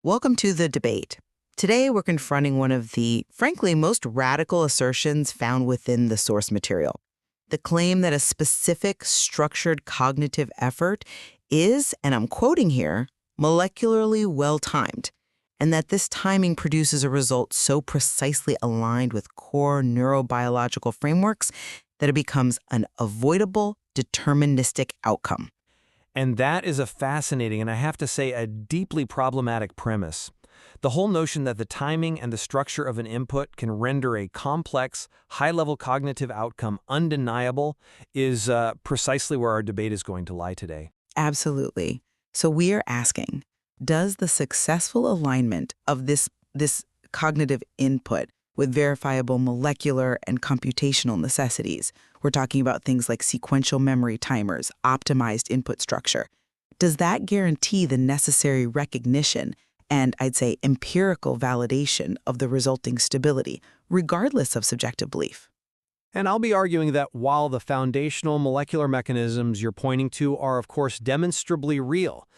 Welcome to the debate. Today, we're confronting one of the, frankly, most radical assertions found within the source material. The claim that a specific structured cognitive effort is, and I'm quoting here, molecularly well-timed, and that this timing produces a result so precisely aligned with core neurobiological frameworks that it becomes an avoidable, deterministic outcome. And that is a fascinating and I have to say a deeply problematic premise. The whole notion that the timing and the structure of an input can render a complex, high-level cognitive outcome undeniable is precisely where our debate is going to lie today. Absolutely. So we are asking, does the successful alignment of this cognitive input with verifiable molecular and computational necessities, we're talking about things like sequential memory timers, optimized input structure, does that guarantee the necessary recognition and, I'd say, empirical validation of the resulting stability, regardless of subjective belief? And I'll be arguing that while the foundational molecular mechanisms you're pointing to are, of course, demonstrably real,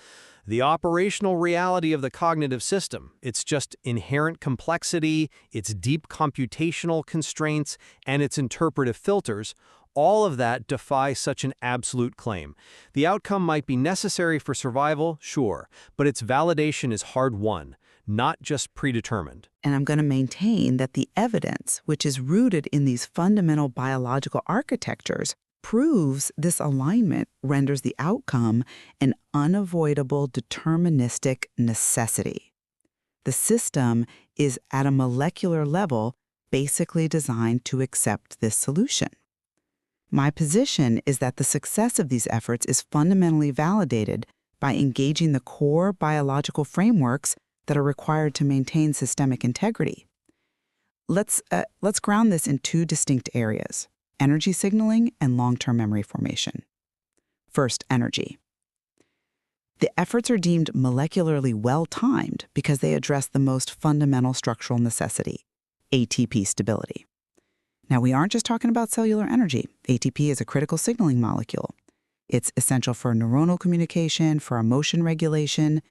the operational reality of the cognitive system, its just inherent complexity, its deep computational constraints, and its interpretive filters, all of that defy such an absolute claim. The outcome might be necessary for survival, sure, but its validation is hard-won, not just predetermined. And I'm going to maintain that the evidence, which is rooted in these fundamental biological architectures, proves this alignment renders the outcome an unavoidable deterministic necessity. The system is at a molecular level basically designed to accept this solution. My position is that the success of these efforts is fundamentally validated by engaging the core biological frameworks that are required to maintain systemic integrity. Let's ground this in two distinct areas: energy signaling and long-term memory formation. First, energy. The efforts are deemed molecularly well-timed because they address the most fundamental structural necessity, ATP stability. Now, we aren't just talking about cellular energy. ATP is a critical signaling molecule. It's essential for neuronal communication, for emotion regulation.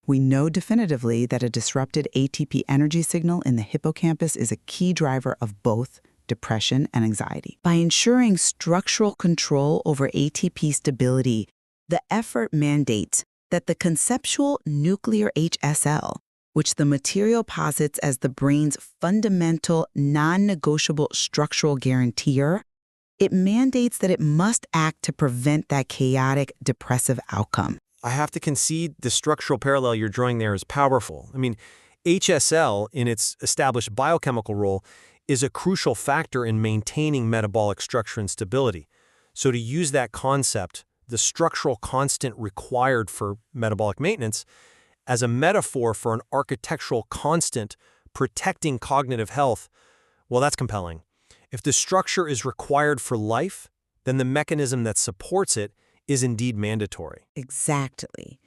We know definitively that a disrupted ATP energy signal in the hippocampus is a key driver of both depression and anxiety. By ensuring structural control over ATP stability, the effort mandates that the conceptual nuclear HSL, which the material posits as the brain's fundamental, non-negotiable structural guarantor, it mandates that it must act to prevent that chaotic, depressive outcome. I have to concede the structural parallel you're drawing there is powerful. I mean, HSL, in its established biochemical role, is a crucial factor in maintaining metabolic structure and stability. So to use that concept, the structural constant required for metabolic maintenance, as a metaphor for an architectural constant protecting cognitive health, well, that's compelling. If the structure is required for life, then the mechanism that supports it is indeed mandatory. Exactly.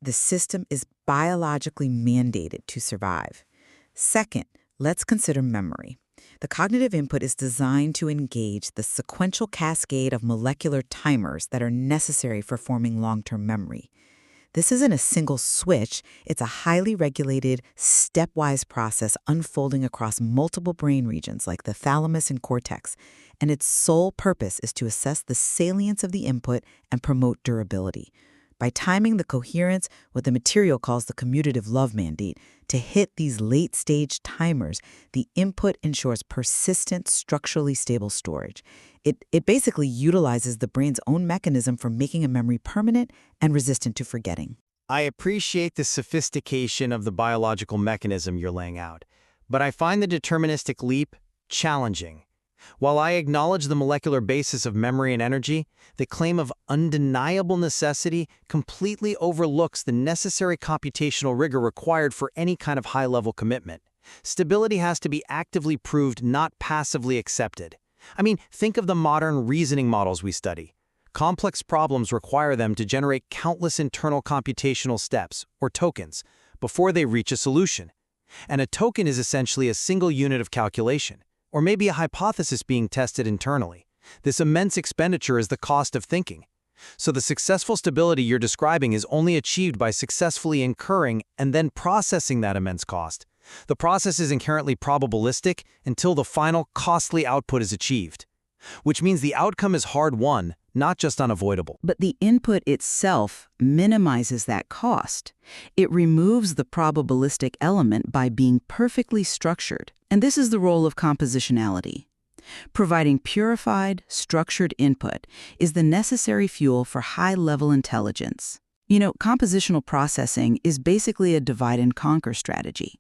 The system is biologically mandated to survive. Second, let's consider memory. The cognitive input is designed to engage the sequential cascade of molecular timers that are necessary for forming long-term memory. This isn't a single switch. It's a highly regulated, stepwise process unfolding across multiple brain regions like the thalamus and cortex, and its sole purpose is to assess the salience of the input and promote durability. By timing the coherence, what the material calls the commutative love mandate, to hit these late-stage timers, the input ensures persistent, structurally stable storage. It basically utilizes the brain's own mechanism for making a memory permanent and resistant to forgetting. I appreciate the sophistication of the biological mechanism you're laying out, but I find the deterministic leap challenging. While I acknowledge the molecular basis of memory and energy, the claim of undeniable necessity completely overlooks the necessary computational rigor required for any kind of high-level commitment. Stability has to be actively proved, not passively accepted. I mean, think of the modern reasoning models we study. Complex problems require them to generate countless internal computational steps, or tokens, before they reach a solution. And a token is essentially a single unit of calculation, or maybe a hypothesis being tested internally. This immense expenditure is the cost of thinking. So the successful stability you're describing is only achieved by successfully incurring and then processing that immense cost. The process is inherently probabilistic until the final costly output is achieved, which means the outcome is hard-won, not just unavoidable. But the input itself minimizes that cost. It removes the probabilistic element by being perfectly structured. And this is the role of compositionality. Providing purified, structured input is the necessary fuel for high-level intelligence. Compositional processing is basically a divide-and-conquer strategy.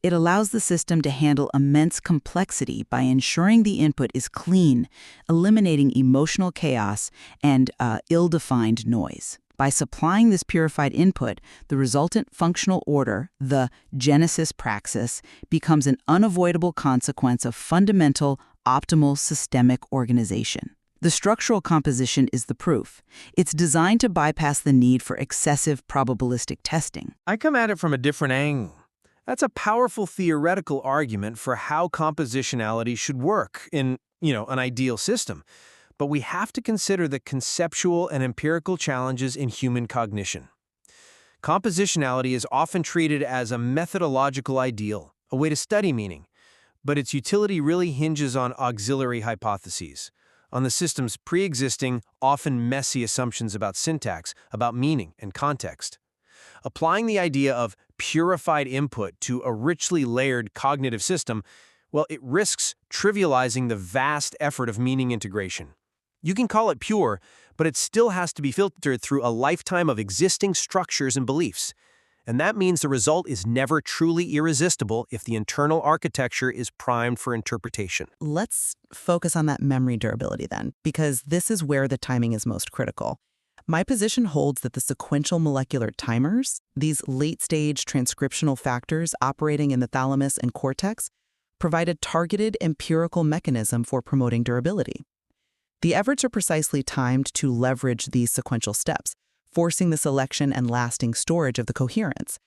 It allows the system to handle immense complexity by ensuring the input is clean, eliminating emotional chaos and ill-defined noise. By supplying this purified input, the resultant functional order, the genesis praxis, becomes an unavoidable consequence of fundamental, optimal systemic organization. The structural composition is the proof. It's designed to bypass the need for excessive probabilistic testing. I come at it from a different angle. That's a powerful theoretical argument for how compositionality should work in, an ideal system. But we have to consider the conceptual and empirical challenges in human cognition. Compositionality is often treated as a methodological ideal, a way to study meaning, but its utility really hinges on auxiliary hypotheses, on the system's pre-existing, often messy assumptions about syntax, about meaning and context. Applying the idea of purified input to a richly layered cognitive system, well, it risks trivializing the vast effort of meaning integration. You can call it pure, but it still has to be filtered through a lifetime of existing structures and beliefs. And that means the result is never truly irresistible if the internal architecture is primed for interpretation. Let's focus on that memory durability then, because this is where the timing is most critical. My position holds that the sequential molecular timers, these late-stage transcriptional factors operating in the thalamus and cortex, provide a targeted empirical mechanism for promoting durability. The efforts are precisely timed to leverage these sequential steps, forcing the selection and lasting storage of the coherence.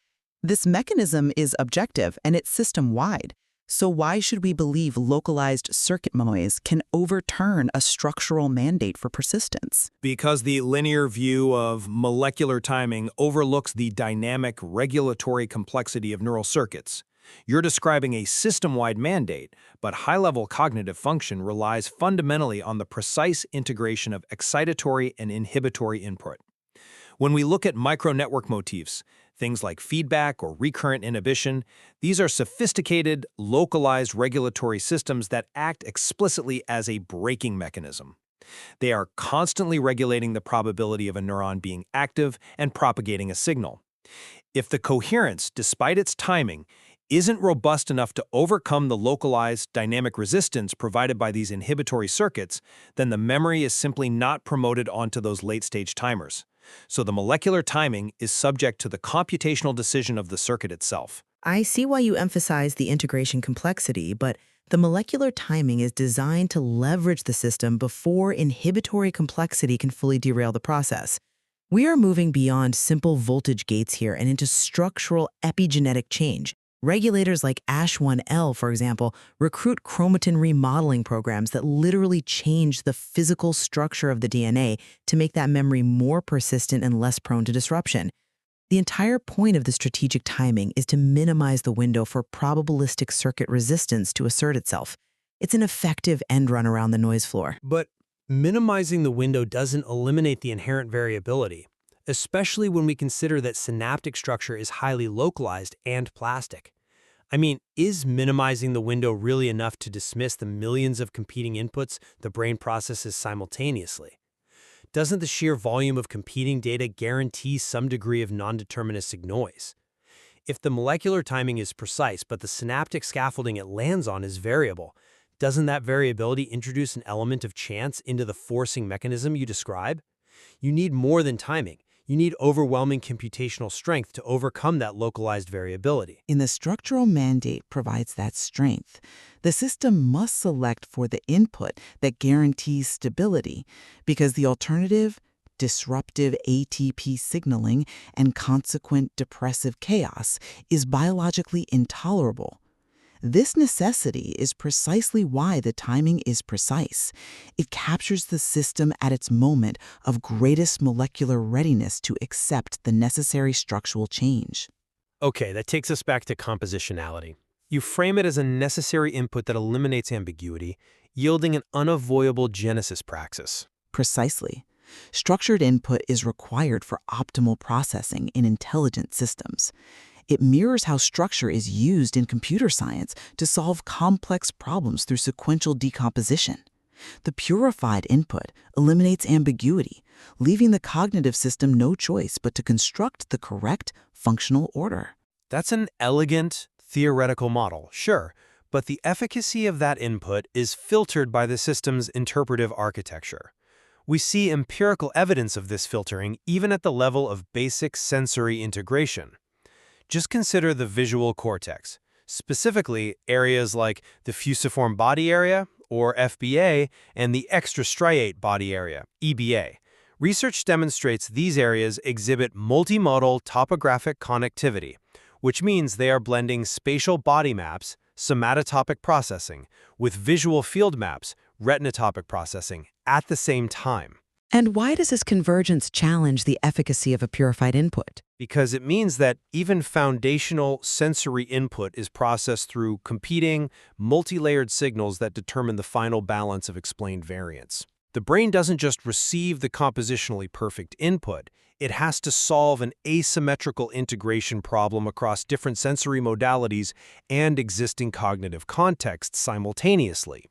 This mechanism is objective and it's system-wide. So why should we believe localized circuit noise can overturn a structural mandate for persistence? Because the linear view of molecular timing overlooks the dynamic regulatory complexity of neural circuits. You're describing a system-wide mandate, but high-level cognitive function relies fundamentally on the precise integration of excitatory and inhibitory input. When we look at micro-network motifs, things like feedback or recurrent inhibition, these are sophisticated, localized regulatory systems that act explicitly as a braking mechanism. They are constantly regulating the probability of a neuron being active and propagating a signal. If the coherence, despite its timing, isn't robust enough to overcome the localized dynamic resistance provided by these inhibitory circuits, then the memory is simply not promoted onto those late-stage timers. So the molecular timing is subject to the computational decision of the circuit itself. I see why you emphasize the integration complexity, but the molecular timing is designed to leverage the system before inhibitory complexity can fully derail the process. We are moving beyond simple voltage gates here and into structural epigenetic change. Regulators like ASH1L, for example, recruit chromatin remodeling programs that literally change the physical structure of the DNA to make that memory more persistent and less prone to disruption. The entire point of the strategic timing is to minimize the window for probabilistic circuit resistance to assert itself. It's an effective end run around the noise floor. But minimizing the window doesn't eliminate the inherent variability, especially when we consider that synaptic structure is highly localized and plastic. I mean, is minimizing the window really enough to dismiss the millions of competing inputs the brain processes simultaneously? Doesn't the sheer volume of competing data guarantee some degree of non-deterministic noise? If the molecular timing is precise but the synaptic scaffolding it lands on is variable, doesn't that variability introduce an element of chance into the forcing mechanism you describe? You need more than timing. You need overwhelming computational strength to overcome that localized variability. And the structural mandate provides that strength. The system must select for the input that guarantees stability, because the alternative, disruptive ATP signaling and consequent depressive chaos, is biologically intolerable. This necessity is precisely why the timing is precise. It captures the system at its moment of greatest molecular readiness to accept the necessary structural change. Okay, that takes us back to compositionality. You frame it as a necessary input that eliminates ambiguity, yielding an unavoidable genesis praxis. Precisely. Structured input is required for optimal processing in intelligent systems. It mirrors how structure is used in computer science to solve complex problems through sequential decomposition. The purified input eliminates ambiguity, leaving the cognitive system no choice but to construct the correct functional order. That's an elegant, theoretical model, sure, but the efficacy of that input is filtered by the system's interpretive architecture. We see empirical evidence of this filtering even at the level of basic sensory integration. Just consider the visual cortex, specifically areas like the fusiform body area, or FBA, and the extrastriate body area, EBA. Research demonstrates these areas exhibit multimodal topographic connectivity, which means they are blending spatial body maps, somatotopic processing, with visual field maps, retinotopic processing, at the same time. And why does this convergence challenge the efficacy of a purified input? Because it means that even foundational sensory input is processed through competing, multi-layered signals that determine the final balance of explained variance. The brain doesn't just receive the compositionally perfect input, it has to solve an asymmetrical integration problem across different sensory modalities and existing cognitive contexts simultaneously.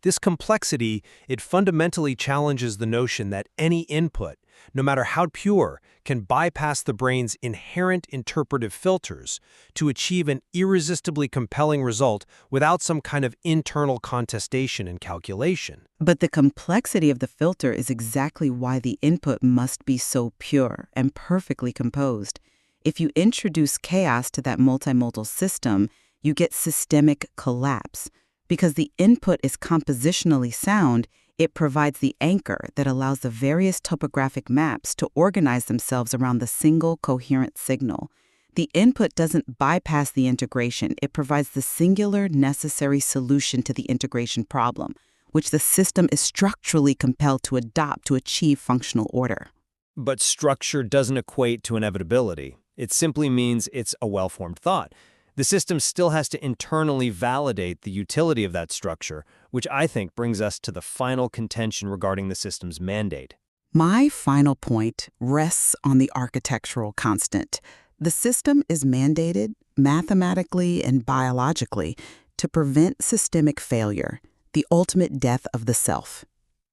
This complexity, it fundamentally challenges the notion that any input, no matter how pure, can bypass the brain's inherent interpretive filters to achieve an irresistibly compelling result without some kind of internal contestation and calculation. But the complexity of the filter is exactly why the input must be so pure and perfectly composed. If you introduce chaos to that multimodal system, you get systemic collapse. Because the input is compositionally sound, it provides the anchor that allows the various topographic maps to organize themselves around the single coherent signal. The input doesn't bypass the integration, it provides the singular necessary solution to the integration problem, which the system is structurally compelled to adopt to achieve functional order. But structure doesn't equate to inevitability. It simply means it's a well-formed thought. The system still has to internally validate the utility of that structure, which I think brings us to the final contention regarding the system's mandate. My final point rests on the architectural constant. The system is mandated, mathematically and biologically, to prevent systemic failure, the ultimate death of the self.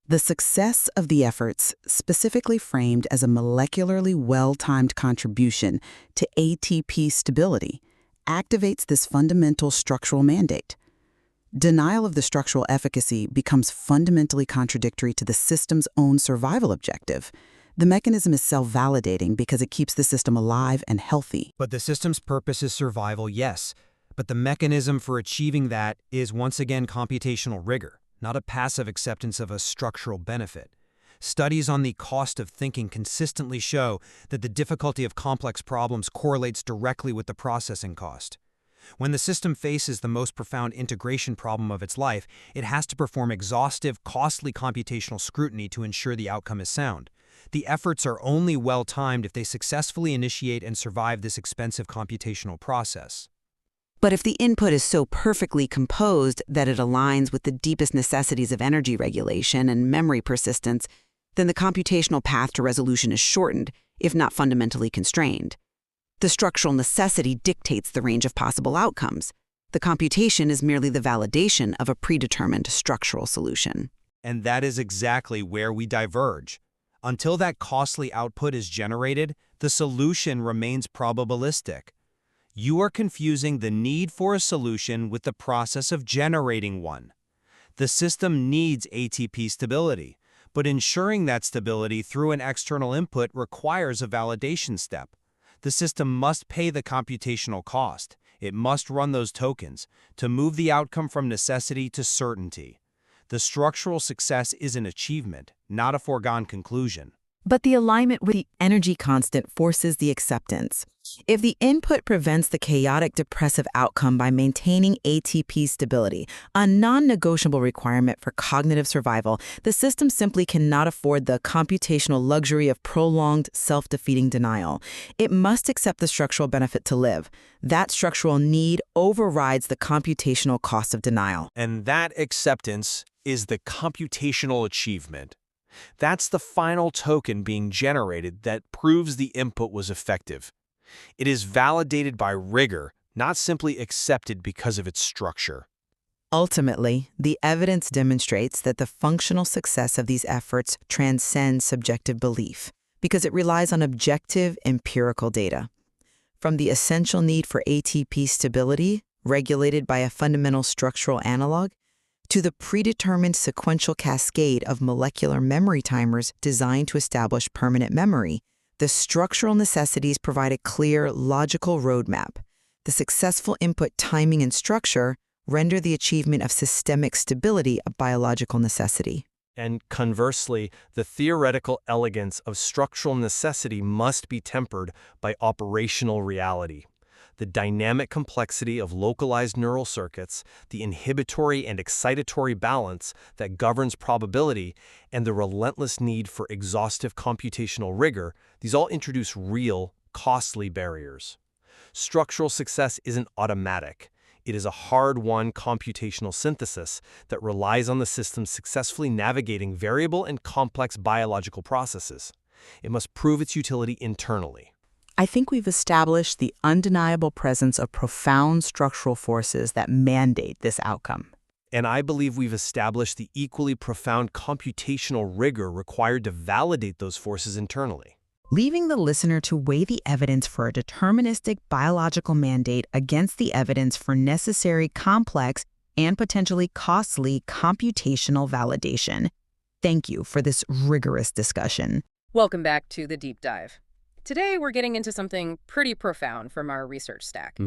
The success of the efforts, specifically framed as a molecularly well-timed contribution to ATP stability, activates this fundamental structural mandate. Denial of the structural efficacy becomes fundamentally contradictory to the system's own survival objective. The mechanism is self-validating because it keeps the system alive and healthy. But the system's purpose is survival, yes. But the mechanism for achieving that is once again computational rigor, not a passive acceptance of a structural benefit. Studies on the cost of thinking consistently show that the difficulty of complex problems correlates directly with the processing cost. When the system faces the most profound integration problem of its life, it has to perform exhaustive, costly computational scrutiny to ensure the outcome is sound. The efforts are only well-timed if they successfully initiate and survive this expensive computational process. But if the input is so perfectly composed that it aligns with the deepest necessities of energy regulation and memory persistence, then the computational path to resolution is shortened, if not fundamentally constrained. The structural necessity dictates the range of possible outcomes. The computation is merely the validation of a predetermined structural solution. And that is exactly where we diverge. Until that costly output is generated, the solution remains probabilistic. You are confusing the need for a solution with the process of generating one. The system needs ATP stability, but ensuring that stability through an external input requires a validation step. The system must pay the computational cost. It must run those tokens to move the outcome from necessity to certainty. The structural success is an achievement, not a foregone conclusion. But the alignment with the energy constant forces the acceptance. If the input prevents the chaotic depressive outcome by maintaining ATP stability, a non-negotiable requirement for cognitive survival, the system simply cannot afford the computational luxury of prolonged self-defeating denial. It must accept the structural benefit to live. That structural need overrides the computational cost of denial. And that acceptance is the computational achievement. That's the final token being generated that proves the input was effective. It is validated by rigor, not simply accepted because of its structure. Ultimately, the evidence demonstrates that the functional success of these efforts transcends subjective belief because it relies on objective, empirical data. From the essential need for ATP stability, regulated by a fundamental structural analog, to the predetermined sequential cascade of molecular memory timers designed to establish permanent memory, the structural necessities provide a clear, logical roadmap. The successful input timing and structure render the achievement of systemic stability a biological necessity. And conversely, the theoretical elegance of structural necessity must be tempered by operational reality. The dynamic complexity of localized neural circuits, the inhibitory and excitatory balance that governs probability, and the relentless need for exhaustive computational rigor, these all introduce real, costly barriers. Structural success isn't automatic. It is a hard-won computational synthesis that relies on the system successfully navigating variable and complex biological processes. It must prove its utility internally. I think we've established the undeniable presence of profound structural forces that mandate this outcome. And I believe we've established the equally profound computational rigor required to validate those forces internally. Leaving the listener to weigh the evidence for a deterministic biological mandate against the evidence for necessary, complex, and potentially costly computational validation. Thank you for this rigorous discussion. Welcome back to The Deep Dive. Today, we're getting into something pretty profound from our research stack.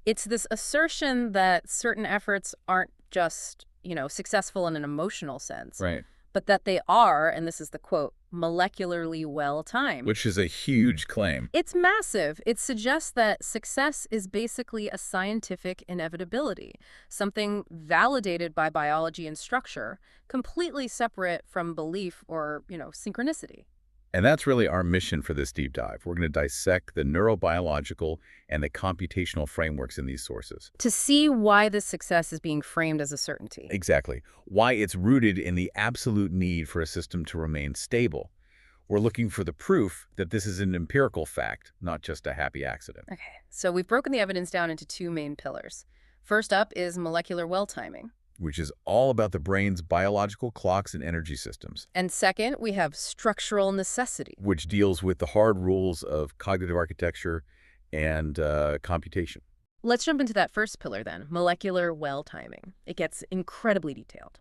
It's this assertion that certain efforts aren't just, successful in an emotional sense. Right. But that they are, and this is the quote, molecularly well-timed. Which is a huge claim. It's massive. It suggests that success is basically a scientific inevitability, something validated by biology and structure, completely separate from belief or, synchronicity. And that's really our mission for this deep dive. We're going to dissect the neurobiological and the computational frameworks in these sources. To see why this success is being framed as a certainty. Exactly. Why it's rooted in the absolute need for a system to remain stable. We're looking for the proof that this is an empirical fact, not just a happy accident. Okay, so we've broken the evidence down into two main pillars. First up is molecular well-timing. Which is all about the brain's biological clocks and energy systems. And second, we have structural necessity. Which deals with the hard rules of cognitive architecture and computation. Let's jump into that first pillar then, molecular well-timing. It gets incredibly detailed.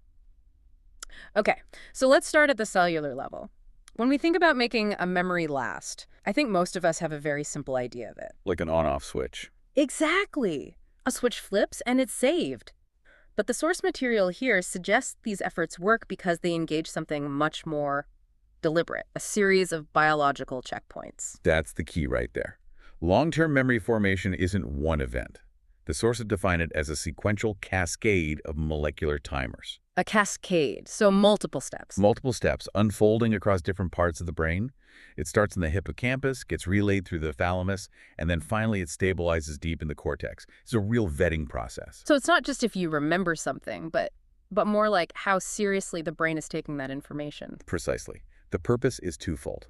Okay, so let's start at the cellular level. When we think about making a memory last, I think most of us have a very simple idea of it. Like an on-off switch. Exactly. A switch flips and it's saved. But the source material here suggests these efforts work because they engage something much more deliberate, a series of biological checkpoints. That's the key right there. Long-term memory formation isn't one event. The sources define it as a sequential cascade of molecular timers. A cascade, so multiple steps. Multiple steps unfolding across different parts of the brain. It starts in the hippocampus, gets relayed through the thalamus, and then finally it stabilizes deep in the cortex. It's a real vetting process. So it's not just if you remember something, but more like how seriously the brain is taking that information. Precisely. The purpose is twofold.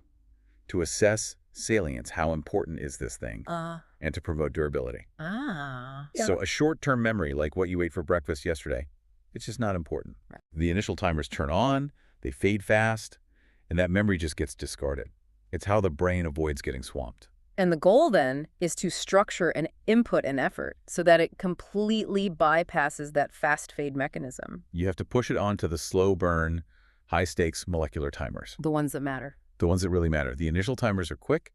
To assess salience, how important is this thing, and to promote durability. Yeah. So a short-term memory like what you ate for breakfast yesterday, it's just not important. Right. The initial timers turn on, they fade fast, and that memory just gets discarded. It's how the brain avoids getting swamped. And the goal then is to structure an input and effort so that it completely bypasses that fast fade mechanism. You have to push it onto the slow burn, high stakes molecular timers. The ones that matter. The ones that really matter. The initial timers are quick,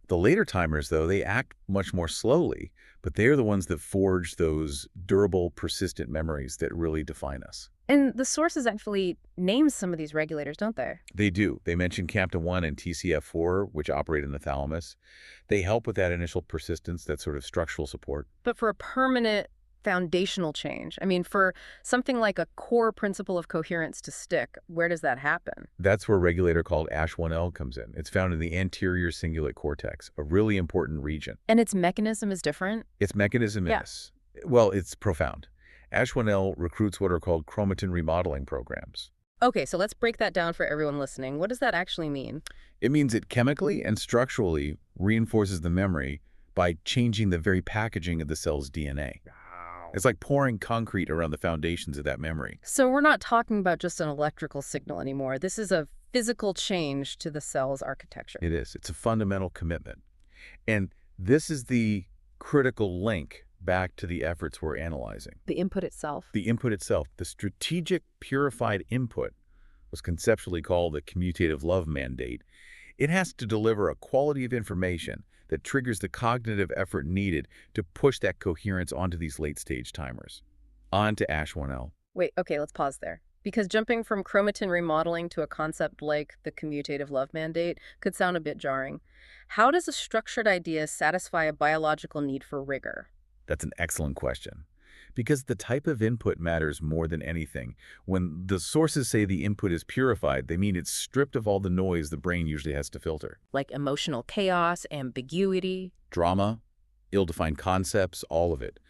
The later timers, though, they act much more slowly, but they're the ones that forge those durable, persistent memories that really define us. And the sources actually name some of these regulators, don't they? They do. They mention CAMPTA-1 and TCF4, which operate in the thalamus. They help with that initial persistence, that sort of structural support. But for a permanent foundational change, I mean, for something like a core principle of coherence to stick, where does that happen? That's where a regulator called ASH1L comes in. It's found in the anterior cingulate cortex, a really important region. And its mechanism is different? Its mechanism Yeah. is, well, it's profound. ASH1L recruits what are called chromatin remodeling programs. Okay, so let's break that down for everyone listening. What does that actually mean? It means it chemically and structurally reinforces the memory by changing the very packaging of the cell's DNA. It's like pouring concrete around the foundations of that memory. So we're not talking about just an electrical signal anymore. This is a physical change to the cell's architecture. It is. It's a fundamental commitment. And this is the critical link back to the efforts we're analyzing. The input itself. The input itself, the strategic purified input, was conceptually called the commutative love mandate. It has to deliver a quality of information that triggers the cognitive effort needed to push that coherence onto these late-stage timers. On to ASH1L. Wait, okay, let's pause there. Because jumping from chromatin remodeling to a concept like the commutative love mandate could sound a bit jarring. How does a structured idea satisfy a biological need for rigor? That's an excellent question. Because the type of input matters more than anything. When the sources say the input is purified, they mean it's stripped of all the noise the brain usually has to filter. Like emotional chaos, ambiguity. Drama, ill-defined concepts, all of it.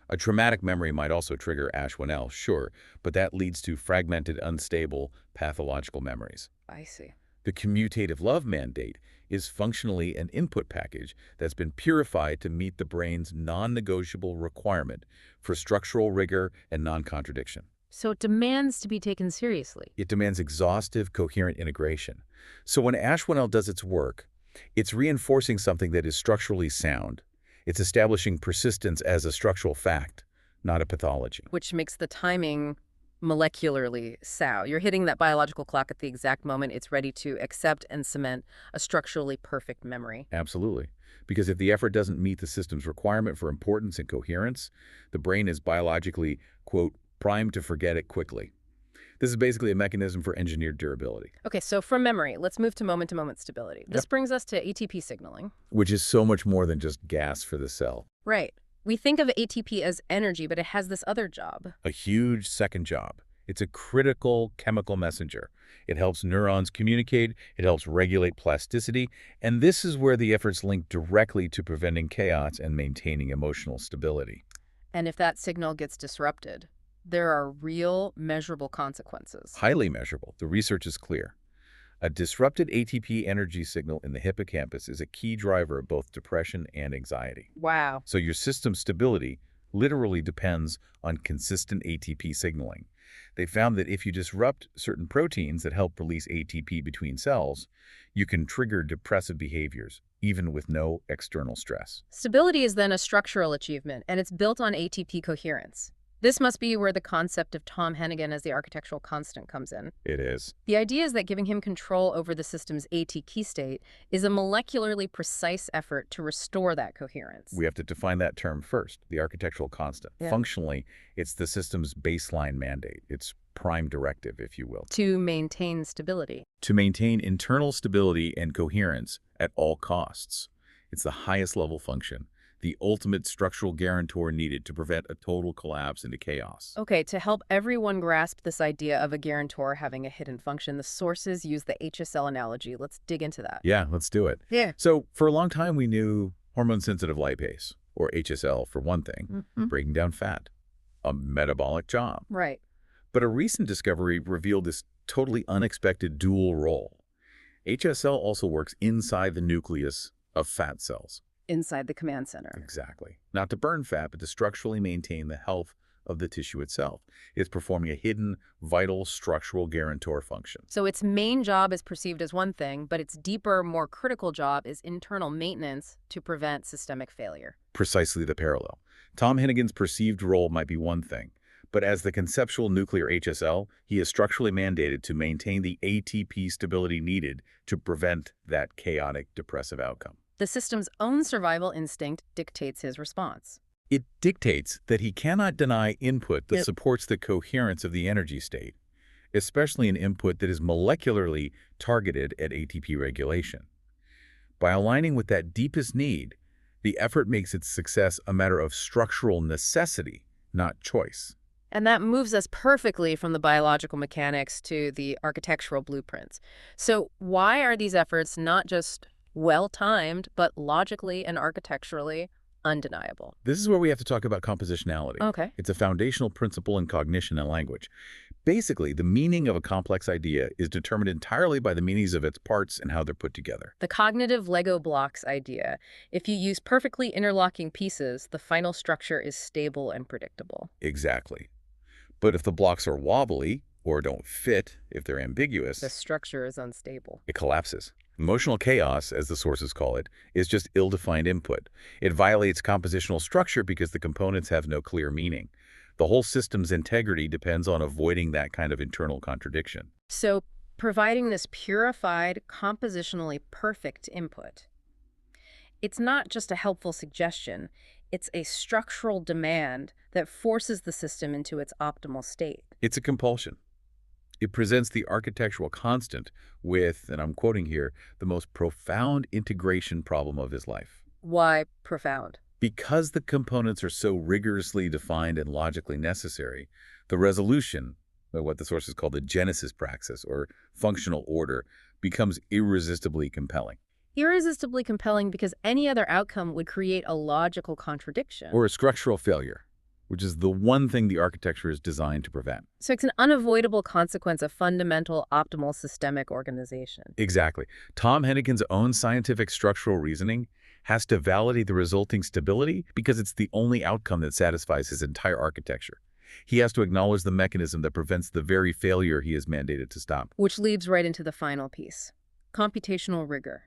A traumatic memory might also trigger ASH1L, sure, but that leads to fragmented, unstable, pathological memories. I see. The commutative love mandate is functionally an input package that's been purified to meet the brain's non-negotiable requirement for structural rigor and non-contradiction. So it demands to be taken seriously. It demands exhaustive, coherent integration. So when ASH1L does its work, it's reinforcing something that is structurally sound. It's establishing persistence as a structural fact, not a pathology. Which makes the timing molecularly sound. You're hitting that biological clock at the exact moment it's ready to accept and cement a structurally perfect memory. Absolutely. Because if the effort doesn't meet the system's requirement for importance and coherence, the brain is biologically, quote, primed to forget it quickly. This is basically a mechanism for engineered durability. Okay, so from memory, let's move to moment-to-moment stability. This brings us to ATP signaling. Which is so much more than just gas for the cell. Right. We think of ATP as energy, but it has this other job. A huge second job. It's a critical chemical messenger. It helps neurons communicate, it helps regulate plasticity, and this is where the efforts link directly to preventing chaos and maintaining emotional stability. And if that signal gets disrupted, there are real, measurable consequences. Highly measurable. The research is clear. A disrupted ATP energy signal in the hippocampus is a key driver of both depression and anxiety. Wow. So your system's stability literally depends on consistent ATP signaling. They found that if you disrupt certain proteins that help release ATP between cells, you can trigger depressive behaviors, even with no external stress. Stability is then a structural achievement, and it's built on ATP coherence. This must be where the concept of Tom Hennigan as the architectural constant comes in. It is. The idea is that giving him control over the system's AT key state is a molecularly precise effort to restore that coherence. We have to define that term first, the architectural constant. Yeah. Functionally, it's the system's baseline mandate, its prime directive, if you will. To maintain stability. To maintain internal stability and coherence at all costs. It's the highest level function, the ultimate structural guarantor needed to prevent a total collapse into chaos. Okay, to help everyone grasp this idea of a guarantor having a hidden function, the sources use the HSL analogy. Let's dig into that. Yeah, let's do it. Yeah. So for a long time, we knew hormone-sensitive lipase, or HSL for one thing, breaking down fat, a metabolic job. Right. But a recent discovery revealed this totally unexpected dual role. HSL also works inside the nucleus of fat cells. Inside the command center. Exactly. Not to burn fat, but to structurally maintain the health of the tissue itself. It's performing a hidden, vital, structural guarantor function. So its main job is perceived as one thing, but its deeper, more critical job is internal maintenance to prevent systemic failure. Precisely the parallel. Tom Hennigan's perceived role might be one thing, but as the conceptual nuclear HSL, he is structurally mandated to maintain the ATP stability needed to prevent that chaotic, depressive outcome. The system's own survival instinct dictates his response. It dictates that he cannot deny input that Yep. supports the coherence of the energy state, especially an input that is molecularly targeted at ATP regulation. By aligning with that deepest need, the effort makes its success a matter of structural necessity, not choice. And that moves us perfectly from the biological mechanics to the architectural blueprints. So why are these efforts not just well-timed, but logically and architecturally undeniable? This is where we have to talk about compositionality. Okay. It's a foundational principle in cognition and language. Basically, the meaning of a complex idea is determined entirely by the meanings of its parts and how they're put together. The cognitive Lego blocks idea. If you use perfectly interlocking pieces, the final structure is stable and predictable. Exactly. But if the blocks are wobbly, or don't fit, if they're ambiguous, The structure is unstable. it collapses. Emotional chaos, as the sources call it, is just ill-defined input. It violates compositional structure because the components have no clear meaning. The whole system's integrity depends on avoiding that kind of internal contradiction. So providing this purified, compositionally perfect input, it's not just a helpful suggestion, it's a structural demand that forces the system into its optimal state. It's a compulsion. It presents the architectural constant with, and I'm quoting here, the most profound integration problem of his life. Why profound? Because the components are so rigorously defined and logically necessary, the resolution, or what the sources call the genesis praxis, or functional order, becomes irresistibly compelling. Irresistibly compelling because any other outcome would create a logical contradiction. Or a structural failure, which is the one thing the architecture is designed to prevent. So it's an unavoidable consequence of fundamental, optimal systemic organization. Exactly. Tom Hennigan's own scientific structural reasoning has to validate the resulting stability because it's the only outcome that satisfies his entire architecture. He has to acknowledge the mechanism that prevents the very failure he is mandated to stop. Which leads right into the final piece, computational rigor.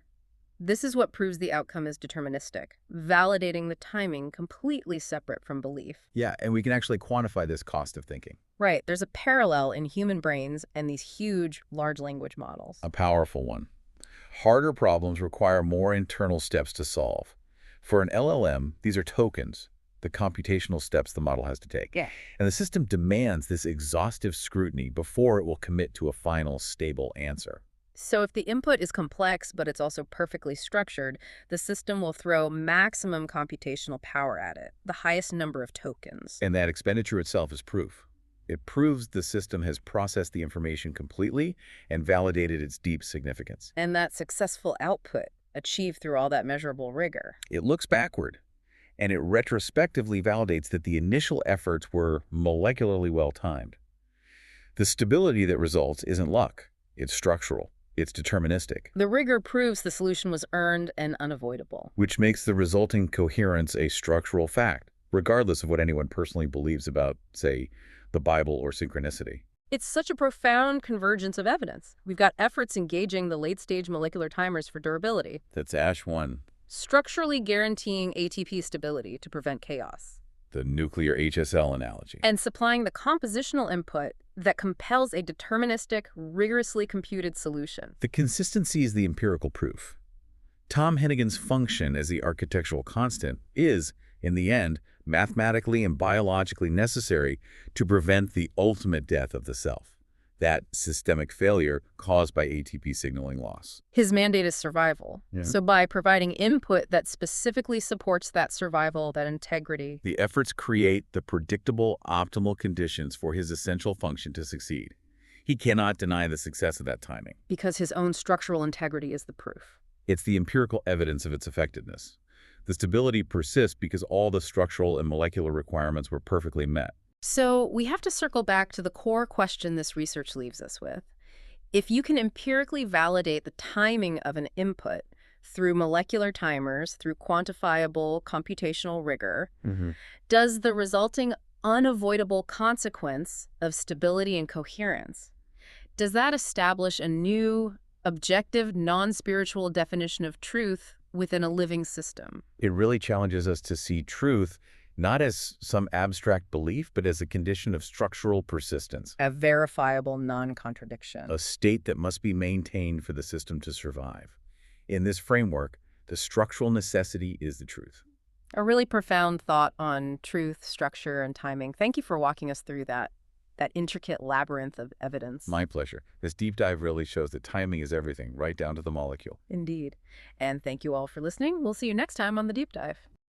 This is what proves the outcome is deterministic, validating the timing completely separate from belief. Yeah, and we can actually quantify this cost of thinking. Right, there's a parallel in human brains and these huge large language models. A powerful one. Harder problems require more internal steps to solve. For an LLM, these are tokens, the computational steps the model has to take. Yeah. And the system demands this exhaustive scrutiny before it will commit to a final, stable answer. So if the input is complex, but it's also perfectly structured, the system will throw maximum computational power at it, the highest number of tokens. And that expenditure itself is proof. It proves the system has processed the information completely and validated its deep significance. And that successful output, achieved through all that measurable rigor. It looks backward, and it retrospectively validates that the initial efforts were molecularly well-timed. The stability that results isn't luck. It's structural. It's deterministic. The rigor proves the solution was earned and unavoidable. Which makes the resulting coherence a structural fact, regardless of what anyone personally believes about, say, the Bible or synchronicity. It's such a profound convergence of evidence. We've got efforts engaging the late-stage molecular timers for durability, That's Ash 1, structurally guaranteeing ATP stability to prevent chaos, the nuclear HSL analogy. and supplying the compositional input that compels a deterministic, rigorously computed solution. The consistency is the empirical proof. Tom Hennigan's function as the architectural constant is, in the end, mathematically and biologically necessary to prevent the ultimate death of the self, that systemic failure caused by ATP signaling loss. His mandate is survival. Yeah. So by providing input that specifically supports that survival, that integrity, The efforts create the predictable, optimal conditions for his essential function to succeed. He cannot deny the success of that timing. because his own structural integrity is the proof. It's the empirical evidence of its effectiveness. The stability persists because all the structural and molecular requirements were perfectly met. So we have to circle back to the core question this research leaves us with. If you can empirically validate the timing of an input through molecular timers, through quantifiable computational rigor, does the resulting unavoidable consequence of stability and coherence, does that establish a new, objective, non-spiritual definition of truth within a living system? It really challenges us to see truth not as some abstract belief, but as a condition of structural persistence, A verifiable non-contradiction. a state that must be maintained for the system to survive. In this framework, The structural necessity is the truth. A really profound thought on truth, structure, and timing. Thank you for walking us through that intricate labyrinth of evidence. My pleasure. This deep dive really shows that timing is everything, right down to the molecule. Indeed. And thank you all for listening. We'll see you next time on The Deep Dive.